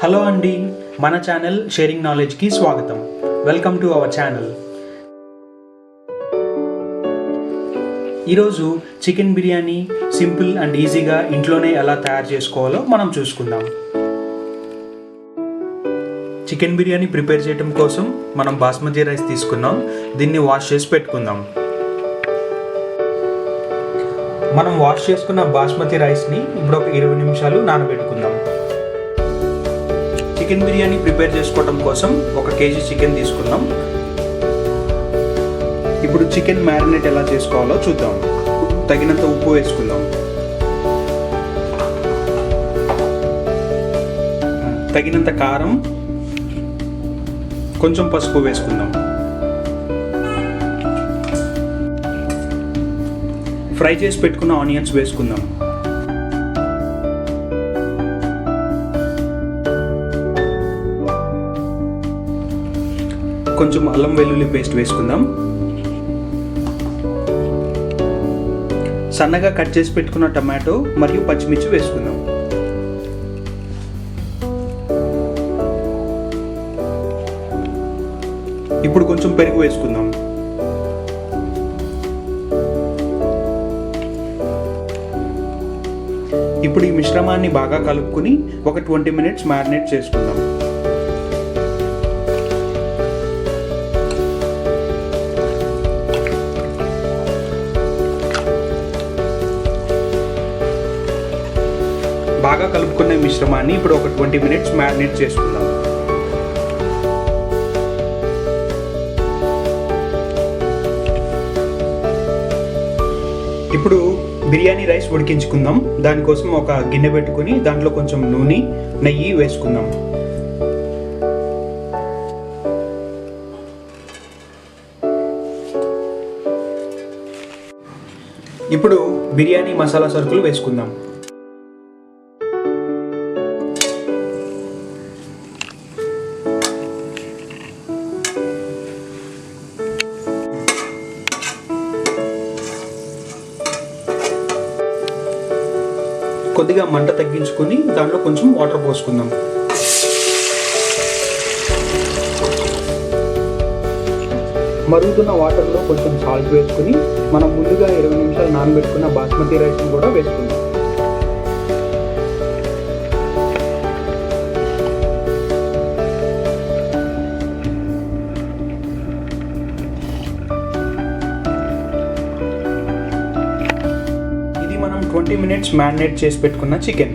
Hello అండి, మన channel sharing నాలెడ్జ్కి స్వాగతం. Welcome to our channel. ఈరోజు చికెన్ బిర్యానీ సింపుల్ అండ్ ఈజీగా ఇంట్లోనే ఎలా తయారు చేసుకోవాలో మనం చూసుకుందాం. చికెన్ బిర్యానీ ప్రిపేర్ చేయడం కోసం మనం బాస్మతి రైస్ తీసుకున్నాం. దీన్ని వాష్ చేసి పెట్టుకుందాం. మనం వాష్ చేసుకున్న బాస్మతి రైస్ని ఇప్పుడు ఒక 20 నిమిషాలు నానబెట్టుకుందాం. చికెన్ బిర్యానీ ప్రిపేర్ చేసుకోవడం కోసం 1 కేజీ చికెన్ తీసుకుందాం. ఇప్పుడు చికెన్ మ్యారినేట్ ఎలా చేసుకోవాలో చూద్దాం. తగినంత ఉప్పు వేసుకుందాం. తగినంత కారం, కొంచెం పసుపు వేసుకుందాం. ఫ్రై చేసి పెట్టుకున్న ఆనియన్స్ వేసుకుందాం. కొంచెం అల్లం వెల్లుల్లి పేస్ట్ వేసుకుందాం. సన్నగా కట్ చేసి పెట్టుకున్న టమాటో మరియు పచ్చిమిర్చి వేసుకుందాం. ఇప్పుడు కొంచెం పెరుగు వేసుకుందాం. ఇప్పుడు ఈ మిశ్రమాన్ని బాగా కలుపుకొని ఒక 20 మినిట్స్ మ్యారినేట్ చేసుకుందాం. బాగా కలుపుకునే మిశ్రమాన్ని ఇప్పుడు ఒక 20 మినిట్స్ మ్యారినేట్ చేసుకుందాం. ఇప్పుడు బిర్యానీ రైస్ ఉడికించుకుందాం. దానికోసం ఒక గిన్నె పెట్టుకుని దాంట్లో కొంచెం నూనె, నెయ్యి వేసుకుందాం. ఇప్పుడు బిర్యానీ మసాలా సరుకులు వేసుకుందాం. కొద్దిగా మంట తగ్గించుకొని దాంట్లో కొంచెం వాటర్ పోసుకుందాం. మరుగుతున్న వాటర్లో కొంచెం సాల్ట్ వేసుకుని మనం ముందుగా 20 నిమిషాలు నానబెట్టుకున్న బాస్మతి రైస్ని కూడా వేసుకుందాం. మనం 20 మినిట్స్ మ్యారినేట్ చేసి పెట్టుకున్న చికెన్.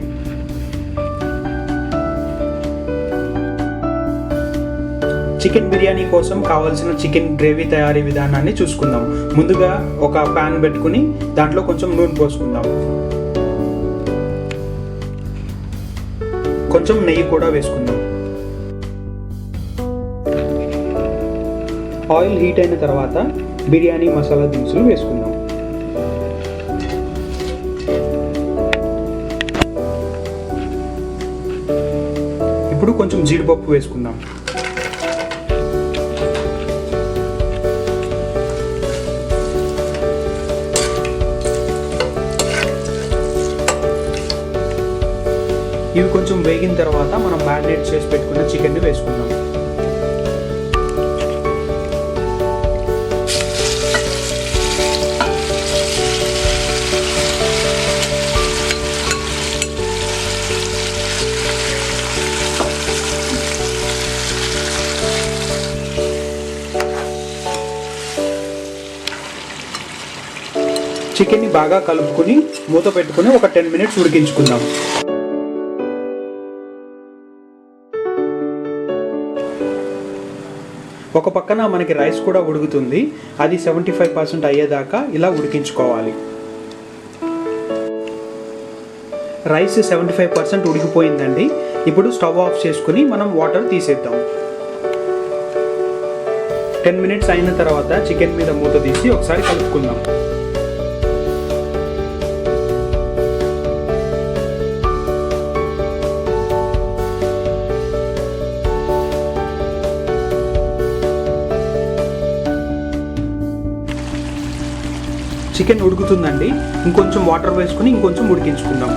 చికెన్ బిర్యానీ కోసం కావాల్సిన చికెన్ గ్రేవీ తయారీ విధానాన్ని చూసుకుందాం. ముందుగా ఒక ప్యాన్ పెట్టుకుని దాంట్లో కొంచెం నూనె పోసుకుందాం. కొంచెం నెయ్యి కూడా వేసుకుందాం. ఆయిల్ హీట్ అయిన తర్వాత బిర్యానీ మసాలా దినుసులు వేసుకుందాం. ఇప్పుడు కొంచెం జీడిపప్పు వేసుకుందాం. ఇవి కొంచెం వేగిన తర్వాత మనం మ్యారినేట్ చేసి పెట్టుకున్న చికెన్ని వేసుకుందాం. చికెన్ని బాగా కలుపుకొని మూత పెట్టుకుని ఒక 10 మినిట్స్ ఉడికించుకుందాం. ఒక పక్కన మనకి రైస్ కూడా ఉడుకుతుంది. అది 75% అయ్యేదాకా ఇలా ఉడికించుకోవాలి. రైస్ 75% ఉడికిపోయిందండి. ఇప్పుడు స్టవ్ ఆఫ్ చేసుకుని మనం వాటర్ తీసేద్దాం. 10 మినిట్స్ అయిన తర్వాత చికెన్ మీద మూత తీసి ఒకసారి కలుపుకుందాం. చికెన్ ఉడుకుతుందండి. ఇంకొంచెం వాటర్ వేసుకుని ఇంకొంచెం ఉడికించుకుందాం.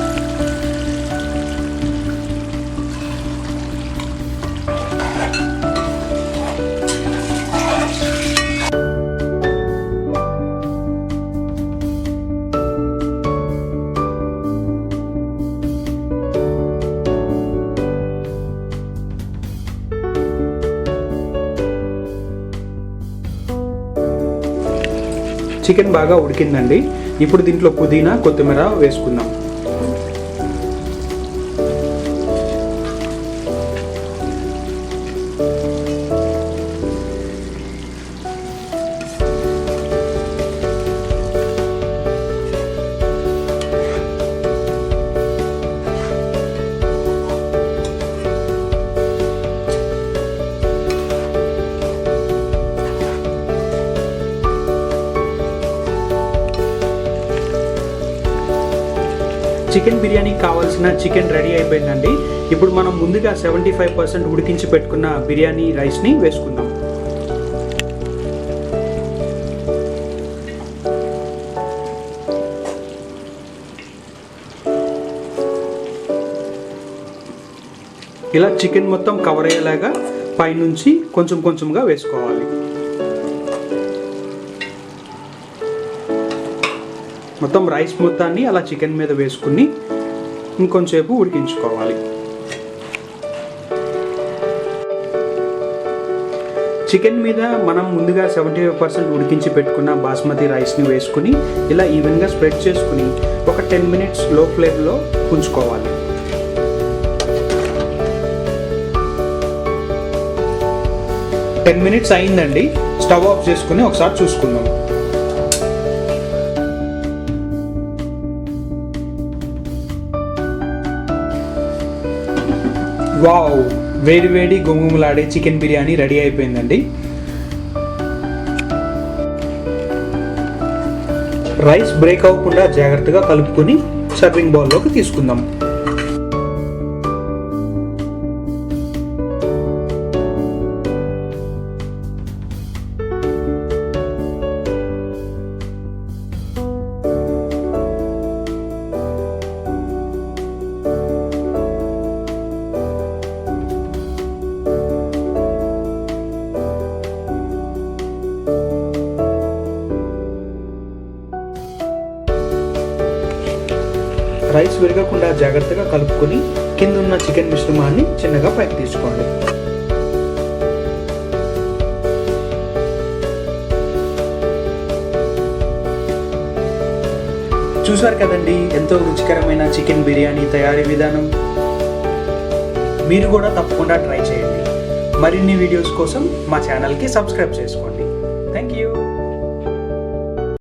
చికెన్ బాగా ఉడికిందండి. ఇప్పుడు దీంట్లో పుదీనా, కొత్తిమీర వేసుకుందాం. చికెన్ బిర్యానీకి కావాల్సిన చికెన్ రెడీ అయిపోయిందండి. ఇప్పుడు మనం ముందుగా 75% ఉడికించి పెట్టుకున్న బిర్యానీ రైస్ని వేసుకుందాం. ఇలా చికెన్ మొత్తం కవర్ అయ్యేలాగా పైనుంచి కొంచెం కొంచెంగా వేసుకోవాలి. మొత్తం రైస్ మొత్తాన్ని అలా చికెన్ మీద వేసుకుని ఇంకొంచెంసేపు ఉడికించుకోవాలి. చికెన్ మీద మనం ముందుగా 75% ఉడికించి పెట్టుకున్న బాస్మతి రైస్ని వేసుకుని ఇలా ఈవెన్గా స్ప్రెడ్ చేసుకుని ఒక 10 minutes లో ఫ్లేమ్లో ఉంచుకోవాలి. టెన్ మినిట్స్ అయిందండి. స్టవ్ ఆఫ్ చేసుకుని ఒకసారి చూసుకుందాం. వావ్, వేడి వేడి గుమగుమలాడే చికెన్ బిర్యానీ రెడీ అయిపోయిందండి. రైస్ బ్రేక్ అవ్వకుండా జాగ్రత్తగా కలుపుకొని సర్వింగ్ బౌల్లోకి తీసుకుందాం. రైస్ విరగకుండా జాగ్రత్తగా కలుపుకొని కింద ఉన్న చికెన్ మిశ్రమాన్ని చిన్నగా పైకి తీసుకోండి. చూసారు కదండి, ఎంతో రుచికరమైన చికెన్ బిర్యానీ తయారీ విధానం. మీరు కూడా తప్పకుండా ట్రై చేయండి. మరిన్ని వీడియోస్ కోసం మా ఛానల్కి సబ్స్క్రైబ్ చేసుకోండి.